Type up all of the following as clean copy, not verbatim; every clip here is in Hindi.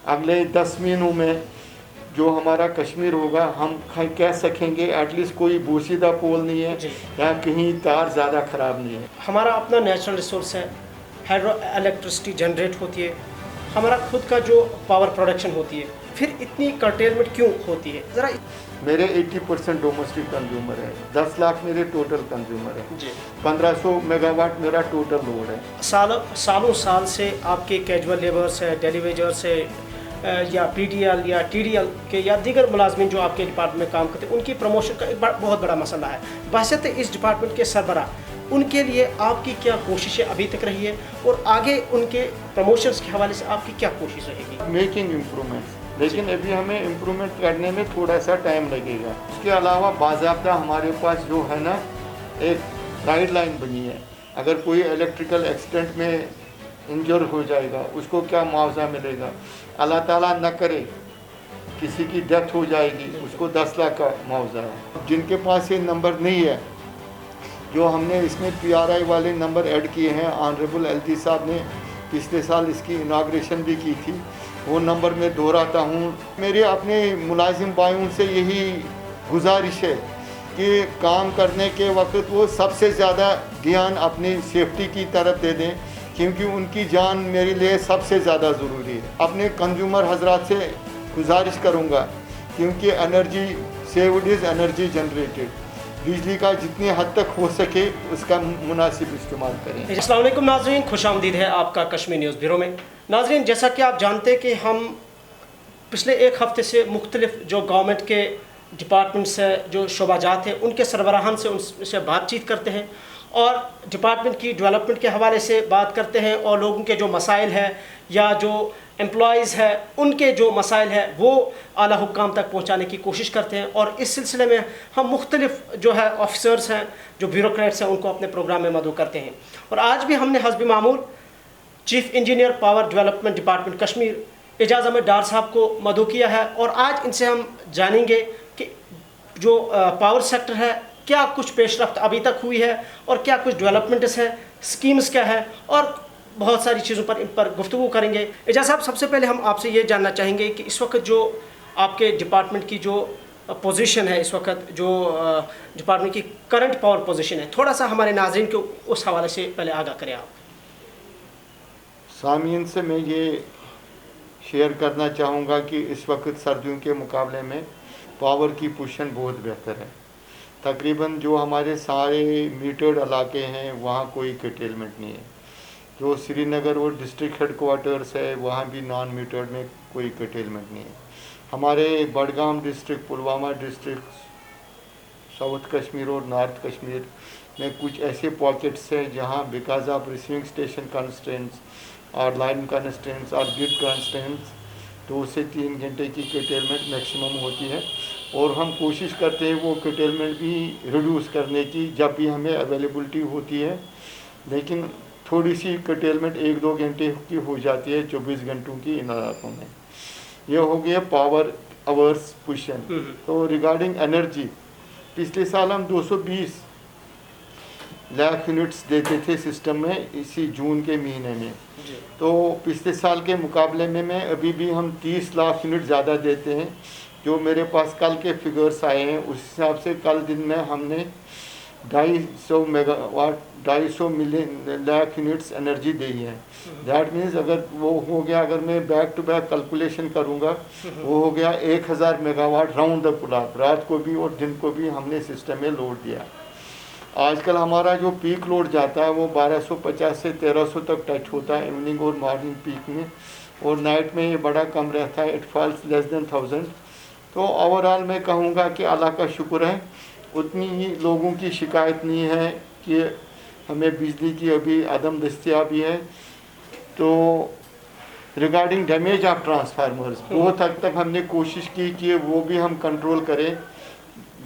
अगले 10 महीनों में जो हमारा कश्मीर होगा हम कह सकेंगे एटलीस्ट कोई बोसीदा पोल नहीं है या कहीं तार ज़्यादा ख़राब नहीं है। हमारा अपना नेचुरल रिसोर्स है, हाइड्रो इलेक्ट्रिसिटी जनरेट होती है, हमारा खुद का जो पावर प्रोडक्शन होती है, फिर इतनी कर्टेलमेंट क्यों होती है? ज़रा मेरे 80% डोमेस्टिक कंज्यूमर है, 10 लाख मेरे टोटल कंज्यूमर है जी, 1500 मेगावाट मेरा टोटल लोड है। सालों साल से आपके कैजुअल लेबर्स है, डेली वेजर्स है, या PDL या TDL के या दीगर मुलाजमीन जो आपके डिपार्टमेंट में काम करते हैं, उनकी प्रमोशन का एक बहुत बड़ा मसला है। बहसत इस डिपार्टमेंट के सरबराह, उनके लिए आपकी क्या कोशिशें अभी तक रही है और आगे उनके प्रमोशंस के हवाले से आपकी क्या कोशिश रहेगी? मेकिंग इम्प्रूवमेंट्स, लेकिन अभी हमें इम्प्रूवमेंट करने में थोड़ा सा टाइम लगेगा। उसके अलावा बाज़ाब्ता हमारे पास जो है ना एक गाइडलाइन बनी है, अगर कोई इलेक्ट्रिकल एक्सीडेंट में इंजर हो जाएगा उसको क्या मुआवजा मिलेगा, अल्लाह ताला न करे किसी की डेथ हो जाएगी उसको 10 लाख का मुआवजा है। जिनके पास ये नंबर नहीं है, जो हमने इसमें PRI वाले नंबर ऐड किए हैं, ऑनरेबल LG साहब ने पिछले साल इसकी इनाग्रेशन भी की थी, वो नंबर मैं दोहराता हूँ। मेरे अपने मुलाजिम भाइयों से यही गुजारिश है कि काम करने के वक्त वो सबसे ज़्यादा ध्यान अपनी सेफ्टी की तरफ दे दें, क्योंकि उनकी जान मेरे लिए सबसे ज़्यादा ज़रूरी है। अपने कंज्यूमर हजरात से गुजारिश करूँगा, क्योंकि energy saved is energy generated, बिजली का जितनी हद तक हो सके उसका मुनासिब इस्तेमाल करें। अस्सलाम वालेकुम नाज़रीन, खुशामदीद है आपका कश्मीर न्यूज़ ब्यूरो में। नाज़रीन, जैसा कि आप जानते हैं कि हम पिछले एक हफ़्ते से मुख्तलिफ जो गवर्नमेंट के डिपार्टमेंट्स है, जो शोबाजात हैं, उनके सरबराहान से उनसे बातचीत करते हैं और डिपार्टमेंट की डेवलपमेंट के हवाले से बात करते हैं और लोगों के जो मसाइल है या जो एम्प्लॉयज़ है उनके जो मसाइल है वो आला हुक्काम तक पहुंचाने की कोशिश करते हैं। और इस सिलसिले में हम मुख्तलिफ जो है ऑफिसर्स हैं, जो ब्यूरोक्रेट्स हैं, उनको अपने प्रोग्राम में मदऊ करते हैं। और आज भी हमने हस्ब मामूल chief engineer power development department Kashmir Ejaz Ahmad Dar साहब को मदऊ किया है और आज इनसे हम जानेंगे कि जो पावर सेक्टर है क्या कुछ पेशरफ्त अभी तक हुई है और क्या कुछ डेवलपमेंट्स हैं, स्कीम्स क्या है और बहुत सारी चीज़ों पर इन पर गुफ्तगू करेंगे। एजाज साहब, सबसे पहले हम आपसे ये जानना चाहेंगे कि इस वक्त जो आपके डिपार्टमेंट की जो पोजीशन है, इस वक्त जो डिपार्टमेंट की करंट पावर पोजीशन है, थोड़ा सा हमारे नाज़रीन को उस हवाले से पहले आगाह करें आप। सामीन से मैं ये शेयर करना चाहूँगा कि इस वक्त सर्दियों के मुकाबले में पावर की पोजीशन बहुत बेहतर है। तकरीबन जो हमारे सारे मीटर्ड इलाके हैं वहाँ कोई कर्टेलमेंट नहीं है। जो श्रीनगर और डिस्ट्रिक्ट हेडक्वार्टर्स है वहाँ भी नॉन मीटर्ड में कोई कर्टेलमेंट नहीं है। हमारे Budgam district, Pulwama district, south Kashmir और नॉर्थ कश्मीर में कुछ ऐसे पॉकेट्स हैं जहाँ because of receiving station constraints और लाइन कंस्ट्रेंट्स और ग्रिड कंस्ट्रेंट्स 2 से 3 घंटे की कर्टेलमेंट मैक्सिमम होती है और हम कोशिश करते हैं वो कर्टेलमेंट भी रिड्यूस करने की जब भी हमें अवेलेबिलिटी होती है। लेकिन थोड़ी सी कर्टेलमेंट 1-2 घंटे की हो जाती है 24 घंटों की इन इलाकों में। ये हो गया पावर आवर्स पोजीशन। तो रिगार्डिंग एनर्जी, पिछले साल हम 220 लाख यूनिट्स देते थे सिस्टम में इसी जून के महीने में। तो पिछले साल के मुकाबले में अभी भी हम 30 लाख यूनिट ज़्यादा देते हैं। जो मेरे पास कल के फिगर्स आए हैं उस हिसाब से कल दिन में हमने 250 megawatt 250 million lakh units energy दी है। दैट मीन्स अगर वो हो गया, अगर मैं बैक टू बैक कैलकुलेशन करूँगा, वो हो गया 1000 मेगावाट राउंड द क्लॉक, रात को भी और दिन को भी हमने सिस्टम में लोड दिया। आजकल हमारा जो पीक लोड जाता है वो 1250 से 1300 तक टच होता है इवनिंग और मॉर्निंग पीक में, और नाइट में ये बड़ा कम रहता है, इट फॉल्स लेस देन 1000। तो ओवरऑल मैं कहूँगा कि अल्लाह का शुक्र है, उतनी ही लोगों की शिकायत नहीं है कि हमें बिजली की अभी अदम दस्तियाबी है। तो रिगार्डिंग डैमेज ऑफ ट्रांसफार्मर्स बहुत हद तक हमने कोशिश की कि वो भी हम कंट्रोल करें।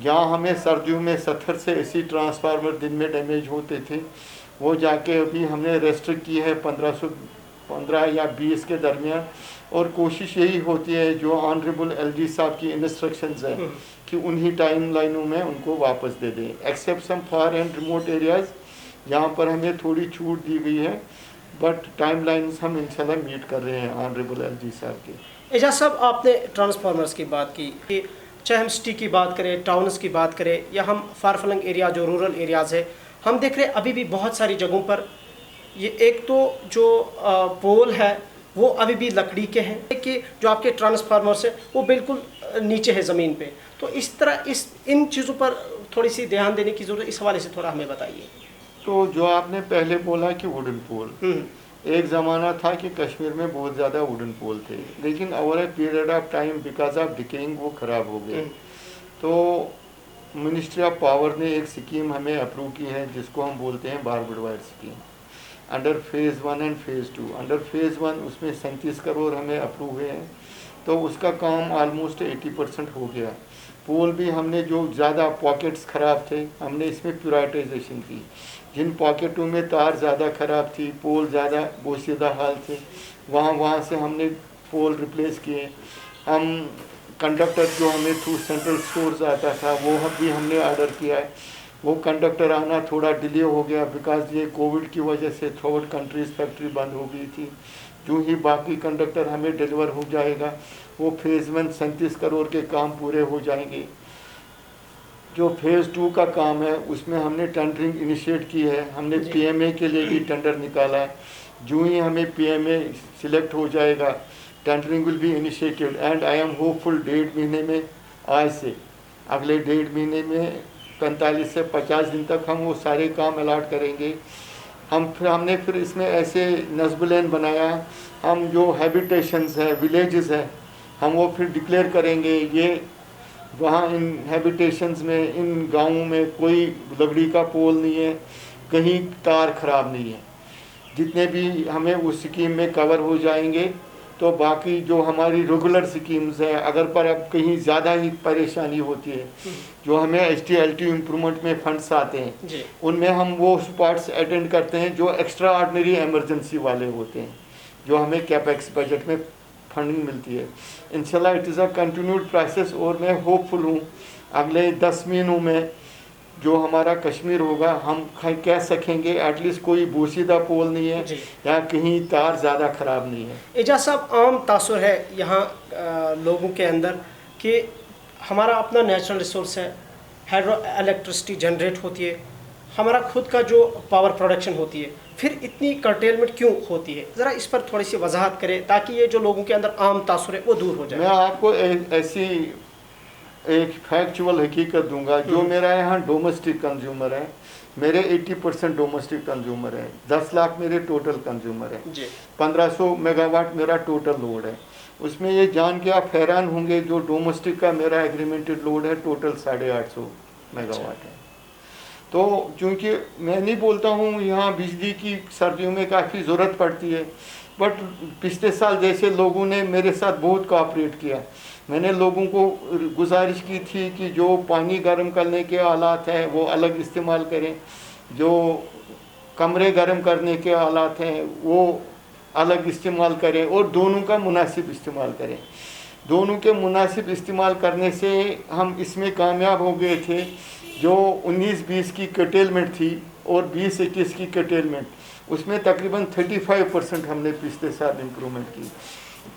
जहाँ हमें सर्दियों में 70 से 80 ट्रांसफार्मर दिन में डैमेज होते थे, वो जाके अभी हमने रेस्ट्रिक्ट की है 15 या 20 के दरमियान। और कोशिश यही होती है जो ऑनरेबल LG साहब की इंस्ट्रक्शंस हैं कि उन्हीं टाइम लाइनों में उनको वापस दे दें, except some far and remote areas जहाँ पर हमें थोड़ी छूट दी गई है। बट टाइमलाइंस हम इंशाल्लाह मीट कर रहे हैं ऑनरेबल एलजी साहब के। एजाज साहब, आपने ट्रांसफार्मर्स की बात की कि चाहे हम सिटी की बात करें, टाउन्स की बात करें, या हम फार फ्लंग एरिया जो रूरल एरियाज़ है, हम देख रहे हैं अभी भी बहुत सारी जगहों पर ये एक तो जो पोल है वो अभी भी लकड़ी के हैं कि जो आपके ट्रांसफार्मर्स है वो बिल्कुल नीचे है ज़मीन पे। तो इस तरह इन चीज़ों पर थोड़ी सी ध्यान देने की ज़रूरत, इस हवाले से थोड़ा हमें बताइए। तो जो आपने पहले बोला कि वुडन पोल, एक ज़माना था कि कश्मीर में बहुत ज़्यादा वुडन पोल थे, लेकिन over a period of time because of decaying वो ख़राब हो गए। तो मिनिस्ट्री ऑफ पावर ने एक स्कीम हमें अप्रूव की है जिसको हम बोलते हैं barbed wire scheme, under phase 1 and phase 2। Under phase 1 उसमें 37 करोड़ हमें अप्रूव हुए हैं, तो उसका काम ऑलमोस्ट 80% हो गया। पोल भी हमने जो ज़्यादा पॉकेट्स ख़राब थे हमने इसमें प्योराइटाइजेशन की, जिन पॉकेटों में तार ज़्यादा ख़राब थी, पोल ज़्यादा बोसीदा हाल थे, वहाँ से हमने पोल रिप्लेस किए। हम कंडक्टर जो हमें थ्रू सेंट्रल स्टोर्स आता था वो भी हमने ऑर्डर किया है। वो कंडक्टर आना थोड़ा डिले हो गया बिकॉज ये कोविड की वजह से थ्रू कंट्रीज फैक्ट्री बंद हो गई थी। जो ही बाकी कंडक्टर हमें डिलीवर हो जाएगा वो फेज़ 1 37 करोड़ के काम पूरे हो जाएंगे। जो फेज़ 2 का काम है उसमें हमने टेंडरिंग इनिशिएट की है, हमने पीएमए के लिए भी टेंडर निकाला है। जो ही हमें पीएमए सिलेक्ट हो जाएगा tendering will be initiated and I am hopeful 1.5 महीने में, आज से अगले 1.5 महीने में 45 से 50 दिन तक हम वो सारे काम अलाट करेंगे। हमने फिर इसमें ऐसे नस्बुलैन बनाया, हम जो हैबिटेशंस है विलेजेस है हम वो फिर डिक्लेयर करेंगे। ये वहाँ इन हैबिटेशंस में इन गाँवों में कोई लकड़ी का पोल नहीं है, कहीं तार ख़राब नहीं है। जितने भी हमें उस स्कीम में कवर हो जाएंगे तो बाकी जो हमारी रेगुलर स्कीम्स है अगर पर अब कहीं ज़्यादा ही परेशानी होती है, जो हमें STLT इम्प्रूवमेंट में फंड्स आते हैं उनमें हम वो स्पॉट्स अटेंड करते हैं जो एक्स्ट्रा ऑर्डिनरी एमरजेंसी वाले होते हैं, जो हमें कैपेक्स बजट में फंडिंग मिलती है। इंशाल्लाह it is a continued process और मैं होपफुल हूँ अगले 10 महीनों में जो हमारा कश्मीर होगा हम कह सकेंगे एटलीस्ट कोई बोसीदा पोल नहीं है या कहीं तार ज़्यादा ख़राब नहीं है। एजाज साहब, आम तासुर है यहाँ लोगों के अंदर कि हमारा अपना नेचुरल रिसोर्स है, हाइड्रो इलेक्ट्रिसिटी जनरेट होती है, हमारा खुद का जो पावर प्रोडक्शन होती है, फिर इतनी कर्टेलमेंट क्यों होती है? ज़रा इस पर थोड़ी सी वजाहत करें ताकि ये जो लोगों के अंदर आम तासुर है वो दूर हो जाए। मैं आपको ऐसी एक फैक्चुअल हकीकत दूंगा। जो मेरा यहाँ डोमेस्टिक कंज्यूमर है, मेरे 80% डोमेस्टिक कंज्यूमर है, 10 लाख मेरे टोटल कंज्यूमर है, 1500 मेगावाट मेरा टोटल लोड है। उसमें ये जान के आप हैरान होंगे जो डोमेस्टिक का मेरा एग्रीमेंटेड लोड है टोटल 850 मेगावाट है। तो चूँकि मैं नहीं बोलता हूँ यहाँ बिजली की सर्दियों में काफ़ी ज़रूरत पड़ती है, बट पिछले साल जैसे लोगों ने मेरे साथ बहुत कोऑपरेट किया। मैंने लोगों को गुजारिश की थी कि जो पानी गर्म करने के आलात हैं वो अलग इस्तेमाल करें, जो कमरे गर्म करने के आलात हैं वो अलग इस्तेमाल करें और दोनों का मुनासिब इस्तेमाल करें। दोनों के मुनासिब इस्तेमाल करने से हम इसमें कामयाब हो गए थे। जो 19-20 की कटेलमेंट थी और 20-21 की कटेलमेंट, उसमें तकरीबन 35% हमने पिछले साल इम्प्रूवमेंट की।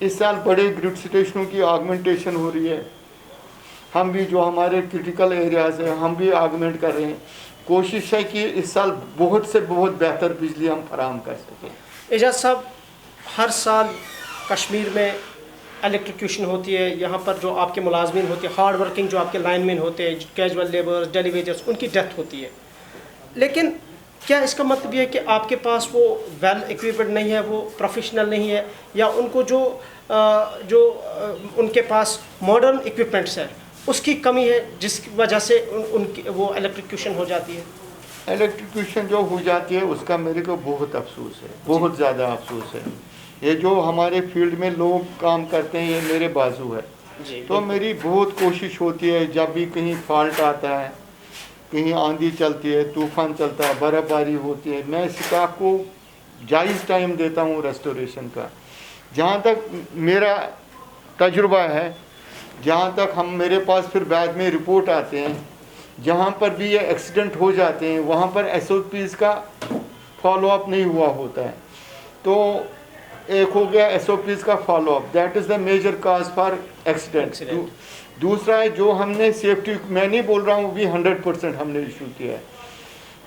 इस साल बड़े ग्रिड स्टेशनों की आगमेंटेशन हो रही है, हम भी जो हमारे क्रिटिकल एरियाज़ हैं हम भी आगमेंट कर रहे हैं। कोशिश है कि इस साल बहुत से बहुत बेहतर बिजली हम फराहम कर सकें। एजाज साहब, हर साल कश्मीर में इलेक्ट्रिक्यूशन होती है, यहाँ पर जो आपके मुलाजमीन होते हैं, हार्ड वर्किंग जो आपके लाइनमैन होते हैं, कैजुअल लेबर्स, डेली वेजर्स, उनकी डेथ होती है। लेकिन क्या इसका मतलब ये है कि आपके पास वो वेल इक्विपमेंट नहीं है, वो प्रोफेशनल नहीं है, या उनको जो उनके पास मॉडर्न इक्विपमेंट्स है उसकी कमी है जिसकी वजह से उनकी वो इलेक्ट्रिक्यूशन हो जाती है? इलेक्ट्रिक्यूशन जो हो जाती है उसका मेरे को बहुत अफसोस है, बहुत ज़्यादा अफसोस है। ये जो हमारे फील्ड में लोग काम करते हैं ये मेरे बाजू है। तो मेरी बहुत कोशिश होती है जब भी कहीं फॉल्ट आता है, कहीं आंधी चलती है, तूफ़ान चलता है, बर्फ़बारी होती है, मैं स्टाफ को जायज़ टाइम देता हूँ रेस्टोरेशन का। जहाँ तक मेरा तजुर्बा है, जहाँ तक हम मेरे पास फिर बाद में रिपोर्ट आते हैं, जहाँ पर भी ये एक्सीडेंट हो जाते हैं वहाँ पर SOPs का फॉलोअप नहीं हुआ होता है। तो एक हो गया SOPs का follow up, that is the major cause for accident. दूसरा है जो हमने सेफ्टी, मैं नहीं बोल रहा हूँ भी 100% हमने इशू किया है,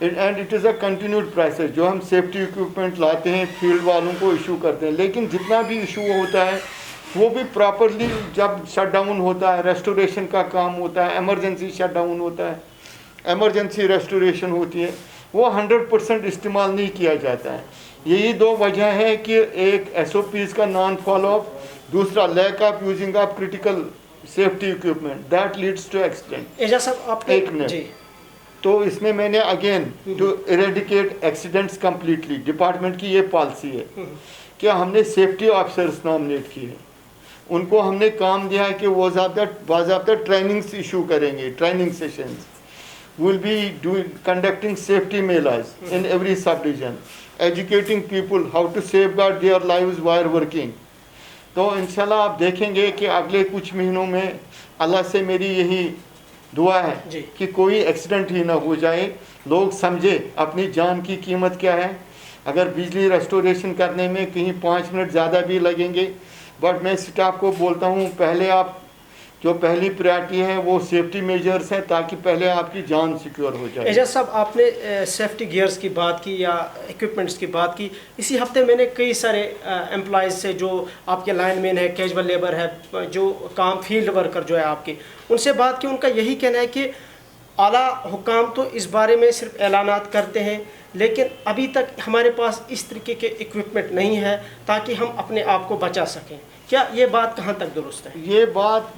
and it is a continued process. जो हम सेफ्टी इक्विपमेंट लाते हैं फील्ड वालों को इशू करते हैं, लेकिन जितना भी इशू होता है वो भी प्रॉपरली, जब शटडाउन होता है, रेस्टोरेशन का काम होता है, इमरजेंसी शटडाउन होता है, इमरजेंसी रेस्टोरेशन होती है, वो 100% इस्तेमाल नहीं किया जाता है। यही दो वजह है कि एक SOPs का नॉन फॉलोअप, दूसरा lack of using of critical safety equipment, that leads to accident. Ejaz साहब आपने एक मिनट, तो इसमें मैंने again to eradicate accidents completely, department की ये पॉलिसी है कि हमने सेफ्टी ऑफिसर्स नॉमिनेट किए, उनको हमने काम दिया है कि वो बाज़ाब्ता ट्रेनिंग्स इशू करेंगे, training sessions, will be conducting safety मेलाज in every sub division, educating people how to safeguard their lives wire working. तो इंशाल्लाह आप देखेंगे कि अगले कुछ महीनों में अल्लाह से मेरी यही दुआ है कि कोई एक्सीडेंट ही ना हो जाए, लोग समझे अपनी जान की कीमत क्या है। अगर बिजली रेस्टोरेशन करने में कहीं 5 मिनट ज़्यादा भी लगेंगे, बट मैं स्टाफ को बोलता हूँ पहले आप, जो पहली प्रायोरिटी है वो सेफ्टी मेजर्स हैं, ताकि पहले आपकी जान सिक्योर हो जाए। एजाज साहब आपने सेफ्टी गियर्स की बात की या इक्विपमेंट्स की बात की, इसी हफ्ते मैंने कई सारे एम्प्लॉयज़ से, जो आपके लाइनमैन है, कैजुअल लेबर है, जो काम फील्ड वर्कर जो है आपके, उनसे बात की। उनका यही कहना है कि आला हुकाम तो इस बारे में सिर्फ ऐलानात करते हैं, लेकिन अभी तक हमारे पास इस तरीके के इक्विपमेंट नहीं है ताकि हम अपने आप को बचा सकें। क्या ये बात कहाँ तक दुरुस्त है? ये बात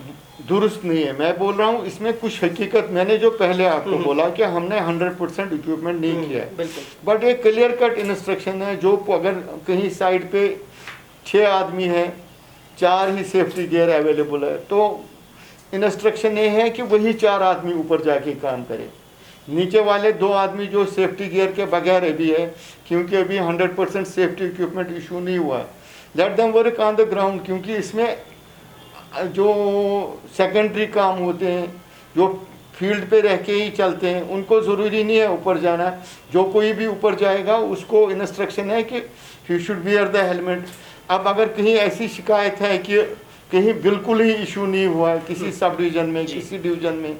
दुरुस्त नहीं है। मैं बोल रहा हूँ इसमें कुछ हकीकत, मैंने जो पहले आपको बोला कि हमने 100% इक्विपमेंट नहीं किया है, बट एक क्लियर कट इंस्ट्रक्शन है, जो अगर कहीं साइड पे 6 आदमी हैं, 4 ही सेफ्टी गियर अवेलेबल है, तो इंस्ट्रक्शन ये है कि वही 4 आदमी ऊपर जाके काम करें। नीचे वाले 2 आदमी जो सेफ्टी गियर के बगैर अभी है, क्योंकि अभी 100% सेफ्टी इक्विपमेंट इशू नहीं हुआ है, let them work on the ground. क्योंकि इसमें जो सेकेंडरी काम होते हैं, जो फील्ड पे रह के ही चलते हैं, उनको ज़रूरी नहीं है ऊपर जाना। जो कोई भी ऊपर जाएगा उसको इंस्ट्रक्शन है कि he should wear the helmet. अब अगर कहीं ऐसी शिकायत है कि कहीं बिल्कुल ही इशू नहीं हुआ है किसी सब डिवीज़न में, किसी डिवीज़न में,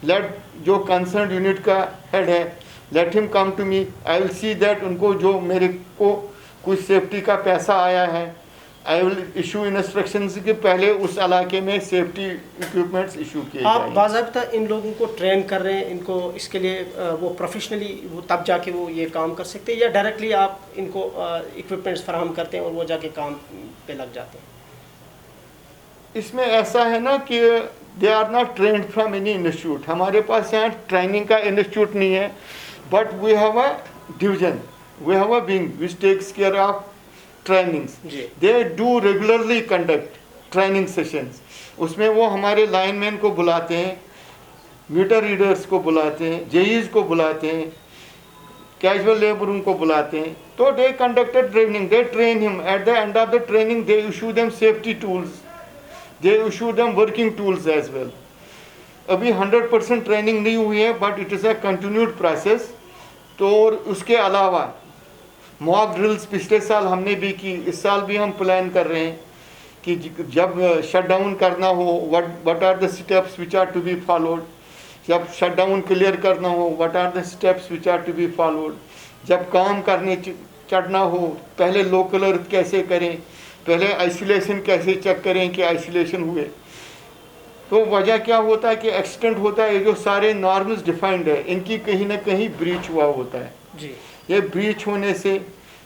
लेट जो कंसर्न यूनिट का हेड है, let him come to me, I will see that उनको जो मेरे को कुछ सेफ्टी का पैसा आया है, आई विल इशू इंस्ट्रक्शंस कि पहले उस इलाके में सेफ्टी इक्विपमेंट्स इशू किए आप जाएं। बाज़ाब्ता इन लोगों को ट्रेन कर रहे हैं, इनको इसके लिए वो प्रोफेशनली वो तब जाके वो ये काम कर सकते हैं, या डायरेक्टली आप इनको इक्विपमेंट्स फराहम करते हैं और वो जाके काम पे लग जाते हैं? इसमें ऐसा है ना कि they are not trained from any institute. हमारे पास यहाँ ट्रेनिंग का इंस्टीट्यूट नहीं है, but we have a division, we have a wing which takes care of trainings. They do regularly conduct training sessions. उसमें वो हमारे लाइनमैन को बुलाते हैं, मीटर रीडर्स को बुलाते हैं, जेईज को बुलाते हैं, कैजुअल लेबरों को बुलाते हैं। तो they conduct a training, they train him. At the end of the training they issue them safety tools, they issue them working tools as well. अभी 100% ट्रेनिंग नहीं हुई है, but it is a continued process. तो उसके अलावा मॉक ड्रिल्स पिछले साल हमने भी की, इस साल भी हम प्लान कर रहे हैं कि जब शट डाउन करना हो, what are the steps which are to be followed, जब शट डाउन क्लियर करना हो, what are the steps which are to be followed, जब काम करने चढ़ना हो पहले लोकल अर्थ कैसे करें, पहले आइसोलेशन कैसे चेक करें कि आइसोलेशन हुए। तो वजह क्या होता है कि एक्सीडेंट होता है, ये जो सारे नॉर्म्स डिफाइंड है इनकी कहीं ना कहीं ब्रीच हुआ होता है जी। ये ब्रीच होने से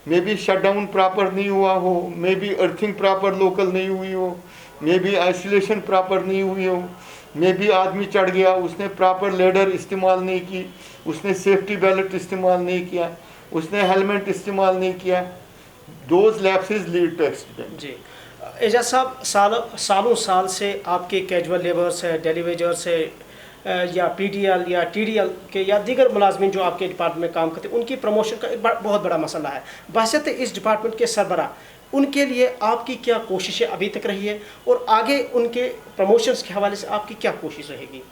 मे बी शटडाउन प्रॉपर नहीं हुआ हो, may be earthing proper local नहीं हुई हो, मे बी आइसोलेशन प्रॉपर नहीं हुई हो, मे बी आदमी चढ़ गया, उसने प्रॉपर लेडर इस्तेमाल नहीं की, उसने सेफ्टी बेल्ट इस्तेमाल नहीं किया, उसने हेलमेट इस्तेमाल नहीं किया, those lapses lead to accident. जी एजाज साहब, सालों साल से आपके कैजुअल लेबर्स है, डेलीवेजर्स है, या PDL या TDL के या दीगर मुलाजमीन जो आपके डिपार्टमेंट में काम करते हैं, उनकी प्रमोशन का एक बहुत बड़ा मसला है। बहसत इस डिपार्टमेंट के सरबरा, उनके लिए आपकी क्या कोशिशें अभी तक रही है और आगे उनके प्रमोशंस के हवाले से आपकी क्या कोशिश रहेगी?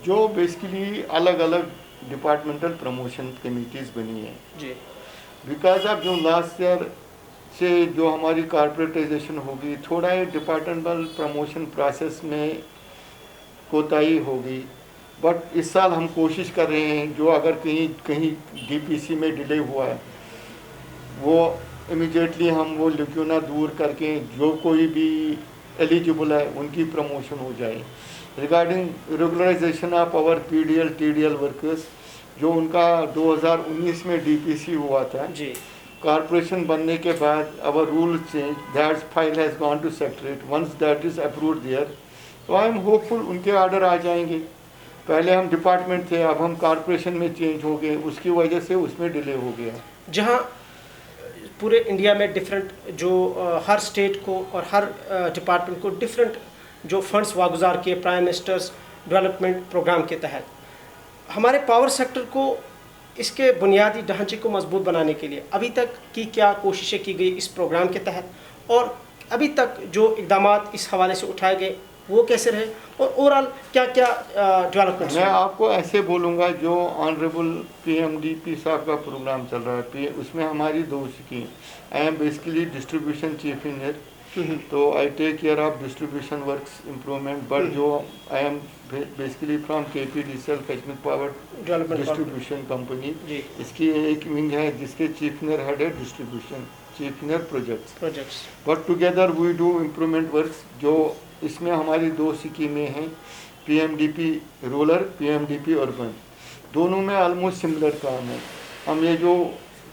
जो बेसिकली अलग अलग डिपार्टमेंटल प्रमोशन कमेटीज़ बनी हैं जी, बिकॉज ऑफ जो लास्ट ईयर से जो हमारी कॉर्पोरेटाइजेशन होगी, थोड़ा ये डिपार्टमेंटल प्रमोशन प्रोसेस में कोताही होगी। बट इस साल हम कोशिश कर रहे हैं, जो अगर कहीं कहीं डीपीसी में डिले हुआ है वो इमीडिएटली हम वो लैक्यूना दूर करके जो कोई भी एलिजिबल है उनकी प्रमोशन हो जाए। Regarding regularisation of our PDL TDL workers, जो उनका 2019 में डीपीसी हुआ था, जी कॉर्पोरेशन बनने के बाद our rule change, that file has gone to secretariat, once that is approved there, तो आई एम होपफुल उनके ऑर्डर आ जाएंगे। पहले हम डिपार्टमेंट थे, अब हम कॉर्पोरेशन में चेंज हो गए, उसकी वजह से उसमें डिले हो गया। जहाँ पूरे इंडिया में डिफरेंट जो हर स्टेट को और हर डिपार्टमेंट को डिफरेंट जो फंड्स वागुजार किए प्राइम मिनिस्टर्स डेवलपमेंट प्रोग्राम के तहत, हमारे पावर सेक्टर को इसके बुनियादी ढांचे को मजबूत बनाने के लिए अभी तक की क्या कोशिशें की गई इस प्रोग्राम के तहत, और अभी तक जो इक़दामात इस हवाले से उठाए गए वो कैसे रहे, और ओवरऑल क्या क्या डेवलपमेंट? मैं आपको ऐसे बोलूँगा, जो ऑनरेबल पीएमडीपी साहब का प्रोग्राम चल रहा है, उसमें हमारी 2 scheme, I am basically distribution chief engineer, तो I take care of distribution works improvement, but जो I am basically from KPDCL Kashmir power distribution company, इसकी एक विंग है जिसके चीफ इंजीनियर हेड है distribution chief engineer projects, but together we do improvement works. जो इसमें हमारी 2 स्कीमें हैं, पीएमडीपी रूरल, पीएमडीपी अर्बन, दोनों में ऑलमोस्ट सिमिलर काम है। हम ये जो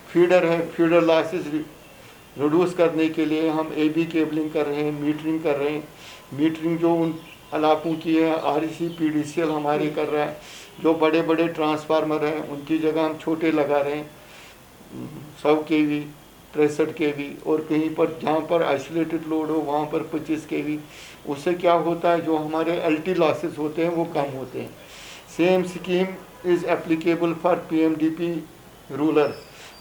फीडर है, फीडर लॉसेस रिड्यूस करने के लिए हम एबी केबलिंग कर रहे हैं, मीटरिंग कर रहे हैं। मीटरिंग जो उन इलाकों की है आरईसी पीडीसीएल हमारी कर रहा है, जो बड़े बड़े ट्रांसफार्मर हैं उनकी जगह हम छोटे लगा रहे हैं, 100 kV 63 kV, और कहीं पर जहाँ पर आइसोलेटेड लोड हो वहाँ पर 25 kV। उससे क्या होता है, जो हमारे एलटी लॉसेस होते हैं वो कम होते हैं। Same scheme is applicable for PMDP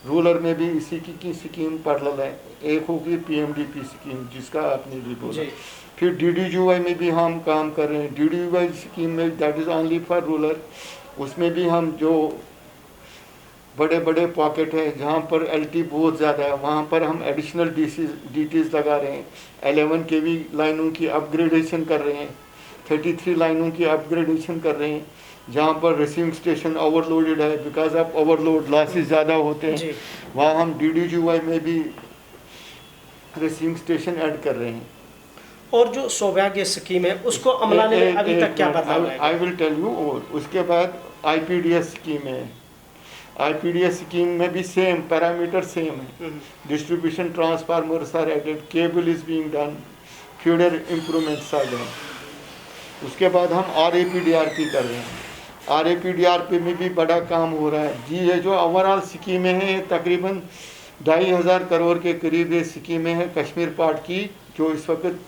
rural में भी इसी की स्कीम पैरेलल है। एक होगी पीएमडीपी स्कीम जिसका आपने भी बोला, फिर डीडीयूआई में भी हम काम कर रहे हैं। डीडीयूआई स्कीम में that is only for rural, उसमें भी हम जो बड़े बड़े पॉकेट है जहाँ पर एलटी बहुत ज़्यादा है वहाँ पर हम एडिशनल डीटीज़ लगा रहे हैं। 11 kV लाइनों की अपग्रेडेशन कर रहे हैं, 33 लाइनों की अपग्रेडेशन कर रहे हैं। जहाँ पर रिसीविंग स्टेशन ओवरलोडेड है, बिकॉज ऑफ ओवरलोड लॉसेस ज़्यादा होते हैं, वहाँ हम डीडीयूआई में भी रिसीविंग स्टेशन ऐड कर रहे हैं। और जो सौभाग्य स्कीम है उसको अमलाने में अभी तक क्या बदलाव है? I will tell you. और उसके बाद आईपीडीएस स्कीम है, आईपीडीएस स्कीम में भी सेम पैरामीटर सेम है। Distribution transformers are added, cable is being done, feeder improvements are done. उसके बाद हम आरएपीडीआरपी कर रहे हैं, आरएपीडीआरपी में भी बड़ा काम हो रहा है जी। ये जो ओवरऑल स्कीमें हैं तकरीबन 2,500 करोड़ के करीब ये स्कीमें हैं कश्मीर पार्ट की, जो इस वक्त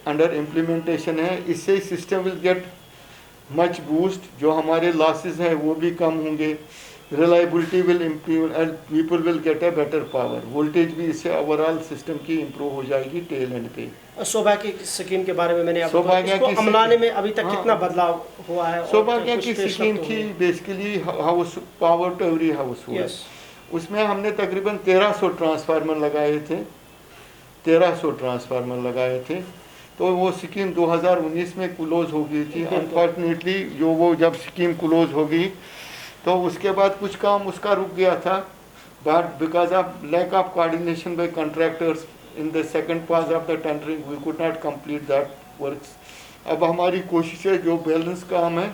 अंडर इम्प्लीमेंटेशन है। इससे system will get much boost, जो हमारे लॉसेस हैं वो भी कम होंगे, reliability will improve and people will get a better power. Voltage भी इससे ओवरऑल सिस्टम की इम्प्रूव हो जाएगी टेल एंड पे। सौभाग्य की स्कीम के बारे में मैंने आपको इसको अमलाने में अभी तक कितना बदलाव हुआ है? सौभाग्य की स्कीम थी basically house power to every household, उसमें हमने तकरीबन 1300 ट्रांसफार्मर लगाए थे, 1300 ट्रांसफार्मर लगाए थे। तो वो स्कीम 2019 में क्लोज हो गई थी। अनफॉर्चुनेटली जो वो जब स्कीम क्लोज हो गई तो उसके बाद कुछ काम उसका रुक गया था, but because of lack of coordination by contractors in the second pass of the tendering we could not complete that works. अब हमारी कोशिश है जो बैलेंस काम है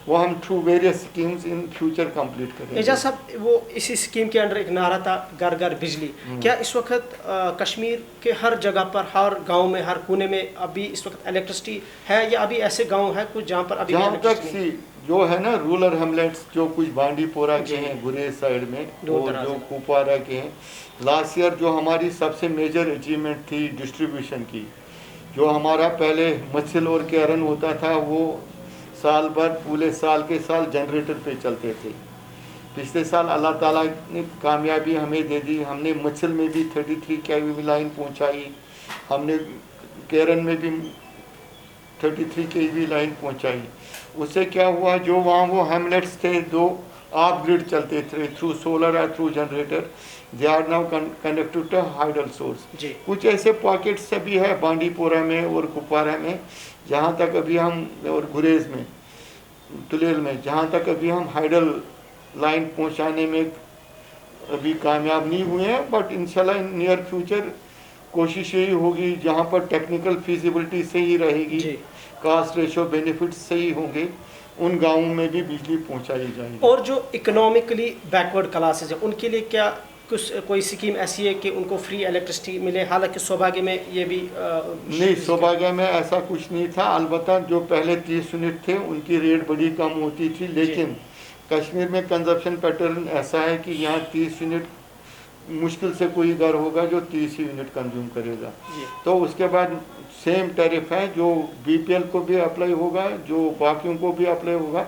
वो हम through various schemes in future complete करेंगे। एजाज साहब, वो इसी स्कीम के अंडर एक नारा था घर घर बिजली, क्या इस वक्त कश्मीर के हर जगह पर, हर गांव में, हर कोने में अभी इस वक्त इलेक्ट्रिसिटी है, या अभी ऐसे गांव हैं कुछ जहां पर अभी जहाँ तक जो है ना रूरल हेमलेट्स जो कुछ बांडीपोरा के हैं, गुरेज साइड में, और जो कुपवारा के हैं, लास्ट ईयर जो हमारी सबसे मेजर अचीवमेंट थी डिस्ट्रीब्यूशन की, जो हमारा पहले मच्छल और कैरन होता था वो साल भर पूरे साल के साल जनरेटर पे चलते थे। पिछले साल अल्लाह ताला ने कामयाबी हमें दे दी, हमने मच्छल में भी 33 kV लाइन पहुंचाई, हमने कैरन में भी 33 kV लाइन पहुंचाई। उससे क्या हुआ, जो वहाँ वो हेमलेट्स थे, ऑफ ग्रिड चलते थे थ्रू सोलर या through generator, they are now connected to hydel source. जी। कुछ ऐसे पॉकेट्स भी है बांडीपोरा में और कुपवारा में, जहाँ तक अभी हम, और गुरेज में, तुलेल में, जहाँ तक अभी हम हाइडल लाइन पहुँचाने में अभी कामयाब नहीं हुए हैं, बट इंशाल्लाह इन नियर फ्यूचर कोशिश यही होगी जहाँ पर टेक्निकल फिजिबिलिटी सही रहेगी, कास्ट रेशो बेनिफिट सही होंगे, उन गांवों में भी बिजली पहुंचाई जाएगी। और जो इकोनॉमिकली बैकवर्ड क्लासेस है उनके लिए क्या कुछ कोई स्कीम ऐसी है कि उनको फ्री इलेक्ट्रिसिटी मिले? हालांकि सौभाग्य में ये भी नहीं, सौभाग्य में ऐसा कुछ नहीं था। अलबत्ता जो पहले 30 यूनिट थे उनकी रेट बड़ी कम होती थी, लेकिन कश्मीर में कंजप्शन पैटर्न ऐसा है कि यहाँ 30 यूनिट मुश्किल से कोई घर होगा जो 30 यूनिट कंज्यूम करेगा, तो उसके बाद सेम टैरिफ है जो बीपीएल को भी अप्लाई होगा, जो बाकियों को भी अप्लाई होगा,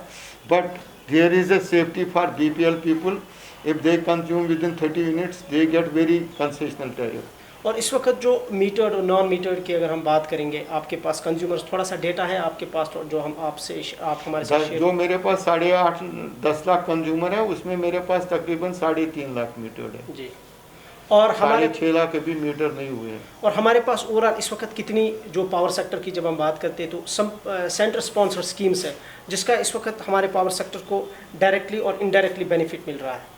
but there is a safety for BPL people. If they consume within 30 units they get very concessional tariff. और इस वक्त जो मीटर्ड और नॉन मीटर्ड की अगर हम बात करेंगे, आपके पास कंज्यूमर्स थोड़ा सा डेटा है आपके पास जो हम आप हमारे साथ जो मेरे पास 8.5-10 लाख कंज्यूमर है, उसमें मेरे पास तकरीबन 3.5 लाख मीटर्ड है जी, और हमारे 6 लाख अभी मीटर नहीं हुए हैं। और हमारे पास ओवरऑल इस वक्त कितनी, जो पावर सेक्टर की जब हम बात करते हैं तो सेंटर स्पॉन्सर स्कीम्स है जिसका इस वक्त हमारे पावर सेक्टर को डायरेक्टली और इनडायरेक्टली बेनिफिट मिल रहा है?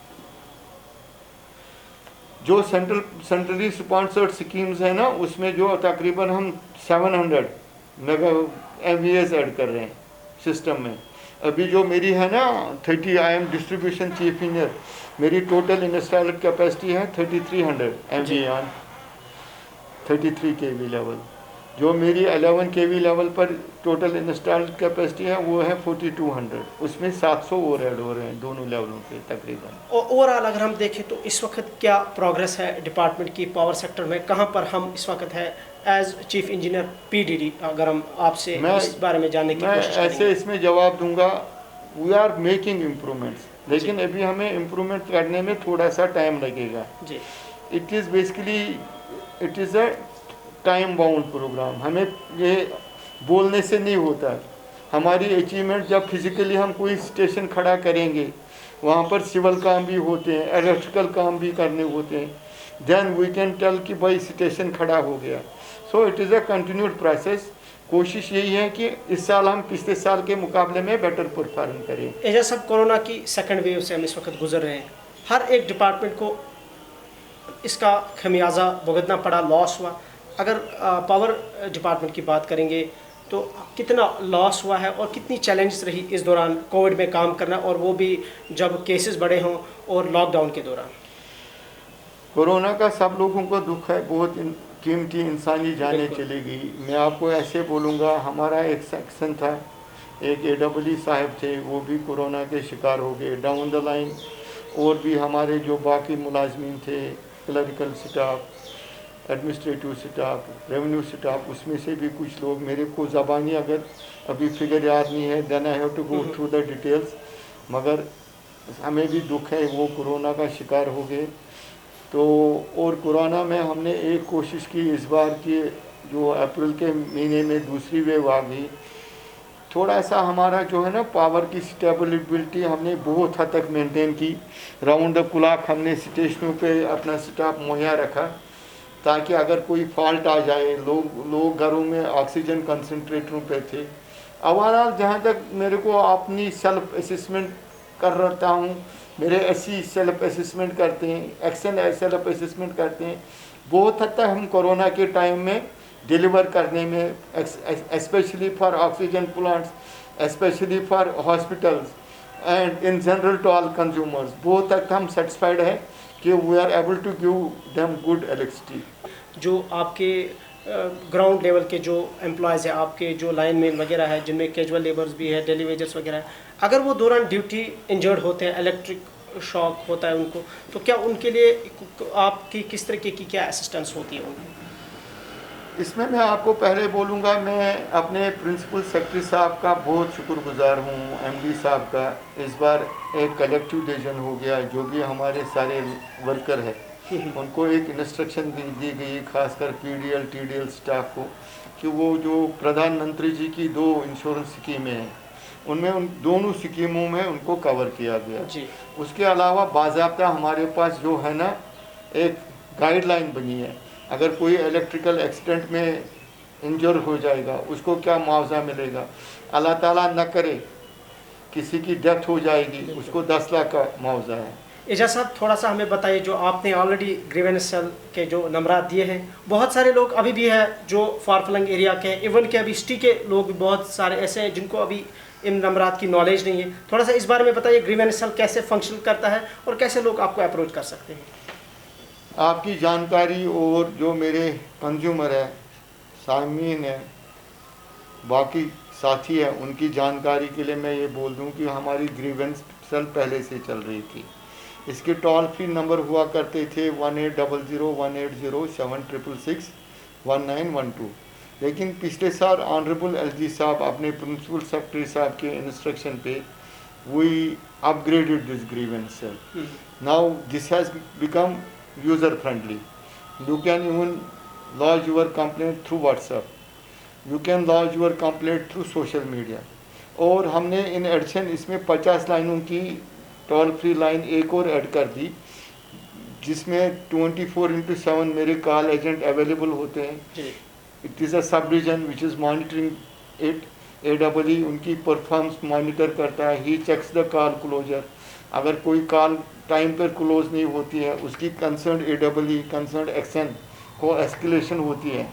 जो सेंट्रली स्पॉन्सर्ड स्कीम्स है ना, उसमें जो तकरीबन हम 700 मेगा MVAs ऐड कर रहे हैं सिस्टम में। अभी जो मेरी है ना 30, I am distribution chief engineer, मेरी टोटल इंस्टॉल्ड कैपेसिटी है 3300 MVA ऑन 33 kV लेवल। जो मेरी 11 kV लेवल पर टोटल इंस्टॉल्ड कैपेसिटी है वो है 4200, उसमें 700 और ऐड हो रहे हैं दोनों लेवलों पे तकरीबन। और ओवरऑल अगर हम देखें तो इस वक्त क्या प्रोग्रेस है डिपार्टमेंट की पावर सेक्टर में, कहाँ पर हम इस वक्त है एज चीफ इंजीनियर PDD? अगर हम आपसे इस बारे में जानने की कोशिश करेंगे। ऐसे इसमें जवाब दूंगा, वी आर मेकिंग इम्प्रूवमेंट्स, लेकिन अभी हमें इम्प्रूवमेंट करने में थोड़ा सा टाइम लगेगा जी। It is basically it is a time bound programme, हमें ये बोलने से नहीं होता। हमारी अचीवमेंट जब फिजिकली हम कोई स्टेशन खड़ा करेंगे, वहाँ पर सिविल काम भी होते हैं, इलेक्ट्रिकल काम भी करने होते हैं, देन वी कैन टेल कि भाई स्टेशन खड़ा हो गया। So it is a continued process. कोशिश यही है कि इस साल हम पिछले साल के मुकाबले में बेटर परफॉर्म करें। एजा सब कोरोना की सेकंड वेव से हम इस वक्त गुजर रहे हैं, हर एक डिपार्टमेंट को इसका खमियाजा भुगतना पड़ा, लॉस हुआ। अगर पावर डिपार्टमेंट की बात करेंगे तो कितना लॉस हुआ है और कितनी चैलेंजेस रही इस दौरान कोविड में काम करना, और वो भी जब केसेस बढ़े हों और लॉकडाउन के दौरान? कोरोना का सब लोगों को दुख है, बहुत कीमती इंसानी जानें चली गई। मैं आपको ऐसे बोलूँगा, हमारा एक सेक्शन था, एक AEE साहब थे, वो भी कोरोना के शिकार हो गए। डाउन द लाइन और भी हमारे जो बाकी मुलाजमीन थे, clerical staff, administrative staff, revenue staff, उसमें से भी कुछ लोग, मेरे को ज़बानी अगर अभी फिगर याद नहीं है, then I have to go through the details, मगर हमें भी दुख है, वो कोरोना का शिकार हो गए। तो और कोरोना में हमने एक कोशिश की इस बार कि जो अप्रैल के महीने में दूसरी वेव आ गई, थोड़ा सा हमारा जो है ना पावर की स्टेबिलिटी हमने बहुत हद तक मेंटेन की। राउंड द क्लॉक हमने स्टेशनों पे अपना स्टाफ मुहैया रखा, ताकि अगर कोई फॉल्ट आ जाए, लोग घरों में ऑक्सीजन कंसनट्रेटरों पे थे। ओवरऑल जहाँ तक मेरे को अपनी सेल्फ असेसमेंट कर रहा हूँ, मेरे ऐसी सेल्फ असेसमेंट करते हैं, एक्शन सेल्फ असेसमेंट करते हैं, बहुत हद तक हम कोरोना के टाइम में डिलीवर करने में, specially for oxygen plants, specially for hospitals and in general to all consumers, बहुत तक हम सेटिस्फाइड है कि we are able to give them good electricity. जो आपके ग्राउंड लेवल के जो एम्प्लॉयज़ हैं, आपके जो लाइनमैन वगैरह है, जिनमें कैजुअल लेबर्स भी है, डेली वेजर्स वगैरह है, अगर वो दौरान ड्यूटी इंजर्ड होते हैं, इलेक्ट्रिक शॉक होता है उनको, तो क्या उनके लिए आपकी किस तरीके की क्या असिस्टेंस होती है उनको? इसमें मैं आपको पहले बोलूँगा, मैं अपने प्रिंसिपल सेक्रेटरी साहब का बहुत शुक्रगुजार हूँ, MD साहब का। इस बार एक कलेक्टिव डिसीजन हो गया, जो भी हमारे सारे वर्कर है उनको एक इंस्ट्रक्शन दी गई, खासकर PDL TDL स्टाफ को, कि वो जो प्रधानमंत्री जी की 2 इंश्योरेंस स्कीमें हैं उनमें उन दोनों स्कीमों में उनको कवर किया गया। जी। उसके अलावा बाज़ाब्ता हमारे पास जो है ना एक गाइडलाइन बनी है, अगर कोई इलेक्ट्रिकल एक्सीडेंट में इंजर हो जाएगा उसको क्या मुआवजा मिलेगा, अल्लाह ताला न करे किसी की डेथ हो जाएगी उसको 10 लाख का मुआवजा है। एजाज साहब थोड़ा सा हमें बताइए, जो आपने ऑलरेडी ग्रीवेंस सेल के जो नंबरात दिए हैं, बहुत सारे लोग अभी भी है जो फारफलंग एरिया के, इवन के अभी सिटी के लोग भी बहुत सारे ऐसे हैं जिनको अभी इन नंबरात की नॉलेज नहीं है। थोड़ा सा इस बारे में बताइए ग्रीवेंस सेल कैसे फंक्शन करता है और कैसे लोग आपको अप्रोच कर सकते हैं। आपकी जानकारी और जो मेरे कंज्यूमर है, सामीन है, बाकी साथी है, उनकी जानकारी के लिए मैं ये बोल दूं कि हमारी ग्रीवेंस सेल पहले से चल रही थी। इसके टोल फ्री नंबर हुआ करते थे 1800-180-766-1912। लेकिन पिछले साल ऑनरेबल एलजी साहब अपने प्रिंसिपल सेक्रेटरी साहब के इंस्ट्रक्शन पे we upgraded this grievance cell. Now this has become user friendly. You can even lodge your complaint through WhatsApp, you can lodge your complaint through social media। और हमने इन एडिशन इसमें 50 लाइनों की टोल फ्री लाइन एक और ऐड कर दी, जिसमें 24/7 मेरे कॉल एजेंट अवेलेबल होते हैं। It is a sub division which is monitoring it. AEE उनकी परफॉर्मेंस मॉनिटर करता है, ही चेक्स द कॉल क्लोजर। अगर कोई कॉल टाइम पर क्लोज नहीं होती है उसकी कंसर्न AEE कंसर्न एक्शन को एस्केलेशन होती है,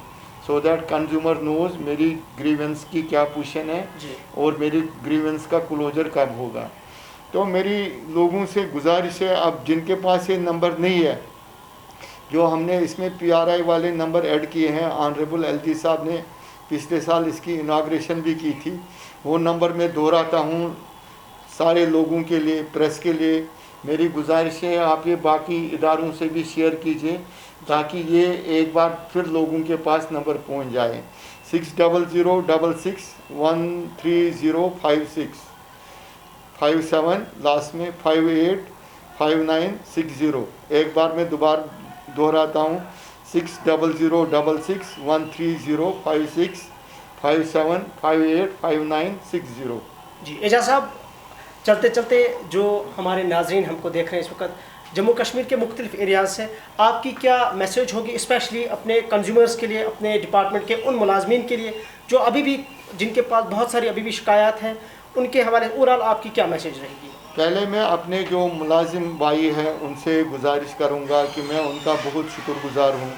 सो दैट कंज्यूमर नोज मेरी ग्रीवेंस की क्या पोजीशन है और मेरी ग्रीवेंस का क्लोजर कब होगा। तो मेरी लोगों से गुजारिश है, अब जिनके पास ये नंबर नहीं है, जो हमने इसमें PRI वाले नंबर ऐड किए हैं, ऑनरेबल एलजी साहब ने पिछले साल इसकी इनाग्रेशन भी की थी, वो नंबर मैं दोहराता हूँ सारे लोगों के लिए, प्रेस के लिए मेरी गुजारिश है आप ये बाकी इदारों से भी शेयर कीजिए ताकि ये एक बार फिर लोगों के पास नंबर पहुंच जाए। 6006613056 57 लास्ट में 585960। एक बार मैं दोबारा दोहराता हूँ 6006613056 57 585960। जी एजाज साहब, चलते चलते जो हमारे नाजरीन हमको देख रहे हैं इस वक्त जम्मू कश्मीर के मुख्तलिफ एरियाज़ से, आपकी क्या मैसेज होगी स्पेशली अपने कंज्यूमर्स के लिए, अपने डिपार्टमेंट के उन मुलाजमीन के लिए जो अभी भी जिनके पास बहुत सारी अभी भी शिकायत हैं, उनके हवाले ओवरऑल आपकी क्या मैसेज रहेगी? पहले मैं अपने जो मुलाजिम भाई हैं उनसे गुजारिश करूंगा कि मैं उनका बहुत शुक्रगुजार हूं।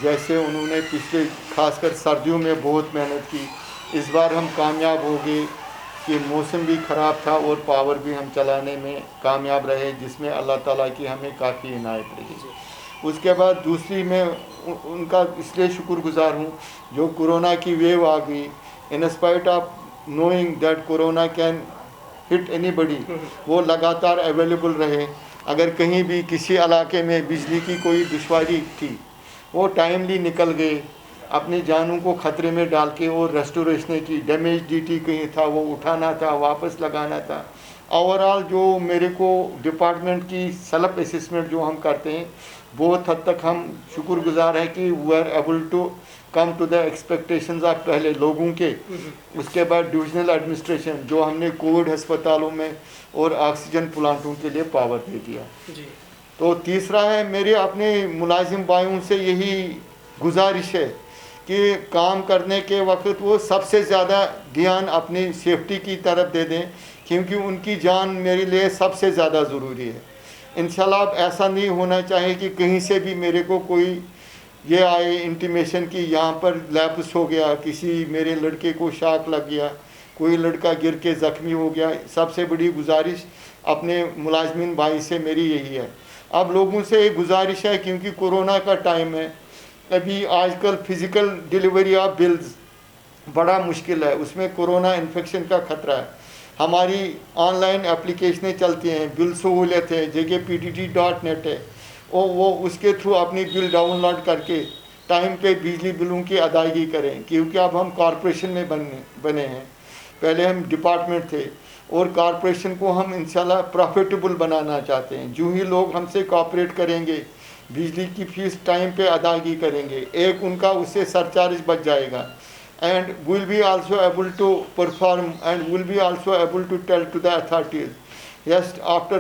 जैसे उन्होंने पिछले खासकर सर्दियों में बहुत मेहनत की, इस बार हम कामयाब हो गए कि मौसम भी ख़राब था और पावर भी हम चलाने में कामयाब रहे, जिसमें अल्लाह ताला की हमें काफ़ी इनायत रही। उसके बाद दूसरी मैं उनका इसलिए शुक्रगुजार हूँ जो कोरोना की वेव आ गई, in spite of knowing that corona can hit anybody, वो लगातार अवेलेबल रहे। अगर कहीं भी किसी इलाके में बिजली की कोई दुश्वारी थी वो टाइमली निकल गए, अपनी जानों को ख़तरे में डाल के और रेस्टोरेशन की डैमेज DT कहीं था वो उठाना था, वापस लगाना था। ओवरऑल जो मेरे को डिपार्टमेंट की सेल्फ असेसमेंट जो हम करते हैं बहुत हद तक हम शुक्रगुजार हैं कि we are able to come to the expectations of पहले लोगों के। उसके बाद डिविजनल एडमिनिस्ट्रेशन जो हमने कोविड अस्पतालों में और ऑक्सीजन प्लांटों के लिए पावर दे दिया। तो तीसरा है मेरे अपने मुलाजिम भाइयों से यही गुजारिश है कि काम करने के वक्त वो सबसे ज़्यादा ध्यान अपनी सेफ्टी की तरफ दे दें, क्योंकि उनकी जान मेरे लिए सबसे ज़्यादा ज़रूरी है। इंशाल्लाह अब ऐसा नहीं होना चाहिए कि कहीं से भी मेरे को कोई ये आए इंटीमेशन कि यहाँ पर लैप्स हो गया, किसी मेरे लड़के को शॉक लग गया, कोई लड़का गिर के ज़ख्मी हो गया। सबसे बड़ी गुजारिश अपने मुलाजमीन भाई से मेरी यही है। अब लोगों से एक गुजारिश है, क्योंकि कोरोना का टाइम है, अभी आजकल फ़िज़िकल डिलीवरी ऑफ बिल्स बड़ा मुश्किल है, उसमें कोरोना इन्फेक्शन का ख़तरा है। हमारी ऑनलाइन एप्लीकेशनें चलती हैं, बिल सहूलियत है, jkptt.net है, और वो उसके थ्रू अपनी बिल डाउनलोड करके टाइम पे बिजली बिलों की अदायगी करें। क्योंकि अब हम कॉरपोरेशन में बने हैं, पहले हम डिपार्टमेंट थे और कॉरपोरेशन को हम इंशाल्लाह प्रॉफिटेबल बनाना चाहते हैं। जो ही लोग हमसे कॉपरेट करेंगे, बिजली की फ़ीस टाइम पे अदायगी करेंगे, एक उनका उससे सरचार्ज बच जाएगा। and will be also able to perform and will be also able to tell to the authorities, yes, after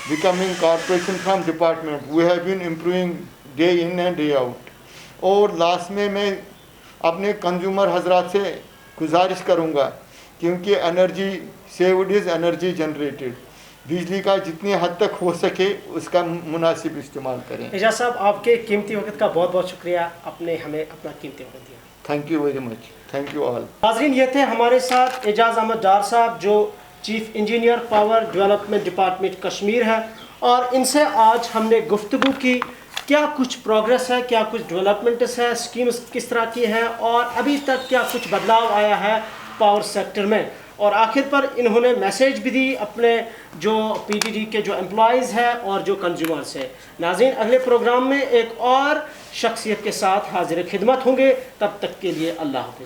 becoming corporation from department we have been improving day in and day out. और लास्ट में मैं अपने कंज्यूमर हजरात से गुजारिश करूँगा, क्योंकि energy saved is energy generated, बिजली का जितनी हद तक हो सके उसका मुनासिब इस्तेमाल करें। एजाज साहब, आपके कीमती वक्त का बहुत बहुत शुक्रिया, आपने हमें अपना कीमती वक्त दिया। Thank you very much, thank you all. नाज़रीन, ये थे हमारे साथ एजाज अहमद डार साहब जो chief engineer power development department Kashmir है, और इनसे आज हमने गुफ्तगू की क्या कुछ प्रोग्रेस है, क्या कुछ डेवलपमेंट्स है, स्कीम्स किस तरह की हैं और अभी तक क्या कुछ बदलाव आया है पावर सेक्टर में। और आखिर पर इन्होंने मैसेज भी दी अपने जो पीटीडी के जो एम्प्लॉयज़ हैं और जो कंज्यूमर्स हैं। नाज़रीन, अगले प्रोग्राम में एक और शख्सियत के साथ हाजिर खिदमत होंगे, तब तक के लिए अल्लाह हाफ़िज़।